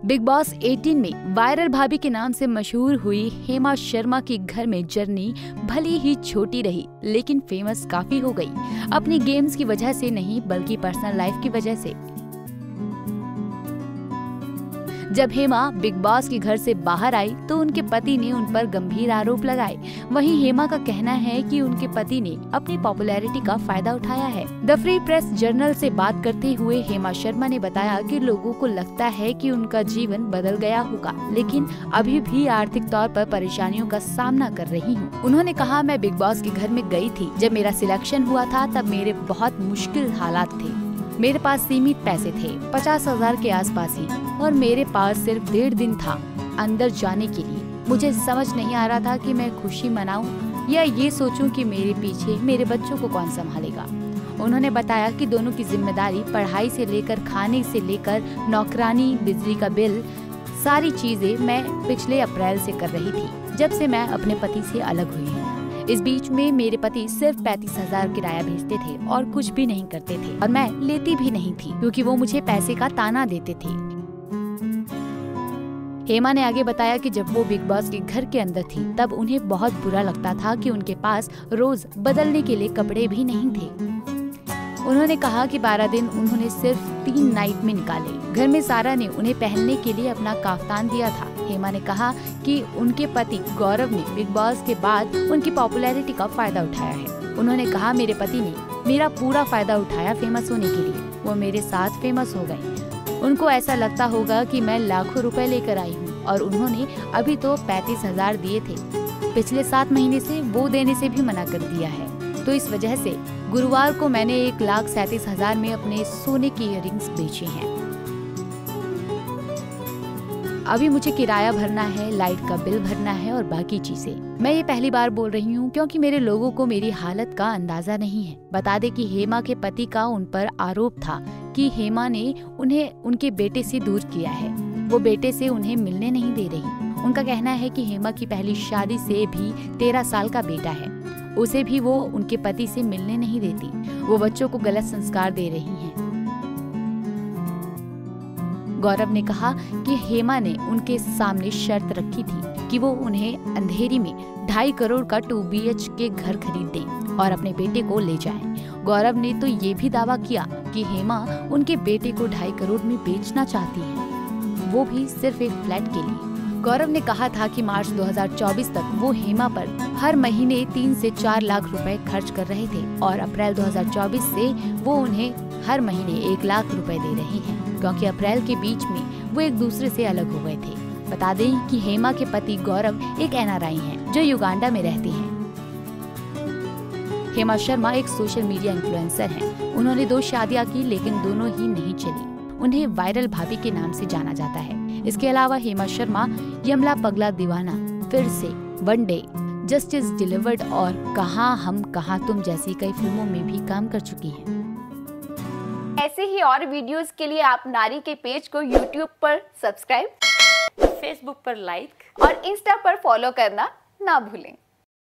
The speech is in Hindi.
बिग बॉस 18 में वायरल भाभी के नाम से मशहूर हुई हेमा शर्मा की घर में जर्नी भले ही छोटी रही, लेकिन फेमस काफी हो गई। अपनी गेम्स की वजह से नहीं, बल्कि पर्सनल लाइफ की वजह से। जब हेमा बिग बॉस के घर से बाहर आई तो उनके पति ने उन पर गंभीर आरोप लगाए। वहीं हेमा का कहना है कि उनके पति ने अपनी पॉपुलैरिटी का फायदा उठाया है। द फ्री प्रेस जर्नल से बात करते हुए हेमा शर्मा ने बताया कि लोगों को लगता है कि उनका जीवन बदल गया होगा, लेकिन अभी भी आर्थिक तौर पर परेशानियों का सामना कर रही हूँ। उन्होंने कहा, मैं बिग बॉस के घर में गई थी। जब मेरा सिलेक्शन हुआ था तब मेरे बहुत मुश्किल हालात थे। मेरे पास सीमित पैसे थे, 50,000 के आसपास ही, और मेरे पास सिर्फ 1.5 दिन था अंदर जाने के लिए। मुझे समझ नहीं आ रहा था कि मैं खुशी मनाऊं या ये सोचूं कि मेरे पीछे मेरे बच्चों को कौन संभालेगा। उन्होंने बताया कि दोनों की जिम्मेदारी, पढ़ाई से लेकर खाने से लेकर नौकरानी, बिजली का बिल, सारी चीजें मैं पिछले अप्रैल से कर रही थी, जब से मैं अपने पति से अलग हुई हूँ। इस बीच में मेरे पति सिर्फ 35,000 किराया भेजते थे और कुछ भी नहीं करते थे, और मैं लेती भी नहीं थी क्योंकि वो मुझे पैसे का ताना देते थे। हेमा ने आगे बताया कि जब वो बिग बॉस के घर के अंदर थी तब उन्हें बहुत बुरा लगता था कि उनके पास रोज बदलने के लिए कपड़े भी नहीं थे। उन्होंने कहा कि 12 दिन उन्होंने सिर्फ 3 नाइट में निकाले। घर में सारा ने उन्हें पहनने के लिए अपना काफ्तान दिया था। हेमा ने कहा कि उनके पति गौरव ने बिग बॉस के बाद उनकी पॉपुलैरिटी का फायदा उठाया है। उन्होंने कहा, मेरे पति ने मेरा पूरा फायदा उठाया फेमस होने के लिए। वो मेरे साथ फेमस हो गए। उनको ऐसा लगता होगा कि मैं लाखों रुपए लेकर आई हूँ, और उन्होंने अभी तो 35,000 दिए थे। पिछले 7 महीने से वो देने से भी मना कर दिया है। तो इस वजह से गुरुवार को मैंने 1,37,000 में अपने सोने की इयररिंग्स बेचे हैं। अभी मुझे किराया भरना है, लाइट का बिल भरना है और बाकी चीजें। मैं ये पहली बार बोल रही हूँ क्योंकि मेरे लोगों को मेरी हालत का अंदाजा नहीं है। बता दे कि हेमा के पति का उन पर आरोप था कि हेमा ने उन्हें उनके बेटे से दूर किया है। वो बेटे से उन्हें मिलने नहीं दे रही। उनका कहना है कि हेमा की पहली शादी से भी 13 साल का बेटा है, उसे भी वो उनके पति से मिलने नहीं देती। वो बच्चों को गलत संस्कार दे रही हैं। गौरव ने कहा कि हेमा ने उनके सामने शर्त रखी थी कि वो उन्हें अंधेरी में 2.5 करोड़ का 2 BHK घर खरीद दें और अपने बेटे को ले जाएं। गौरव ने तो ये भी दावा किया कि हेमा उनके बेटे को 2.5 करोड़ में बेचना चाहती है, वो भी सिर्फ एक फ्लैट के लिए। गौरव ने कहा था कि मार्च 2024 तक वो हेमा पर हर महीने 3 से 4 लाख रुपए खर्च कर रहे थे, और अप्रैल 2024 से वो उन्हें हर महीने 1 लाख रुपए दे रहे हैं, क्योंकि अप्रैल के बीच में वो एक दूसरे से अलग हो गए थे। बता दें कि हेमा के पति गौरव एक NRI हैं जो युगांडा में रहते हैं। हेमा शर्मा एक सोशल मीडिया इन्फ्लुएंसर हैं। उन्होंने 2 शादियां की, लेकिन दोनों ही नहीं चली। उन्हें वायरल भाभी के नाम से जाना जाता है। इसके अलावा हेमा शर्मा यमला पगला दीवाना, फिर से, वन डे, जस्टिस डिलीवर्ड और कहाँ हम कहाँ तुम जैसी कई फिल्मों में भी काम कर चुकी हैं। ऐसे ही और वीडियोस के लिए आप नारी के पेज को YouTube पर सब्सक्राइब, फेसबुक पर लाइक और इंस्टा पर फॉलो करना ना भूलें।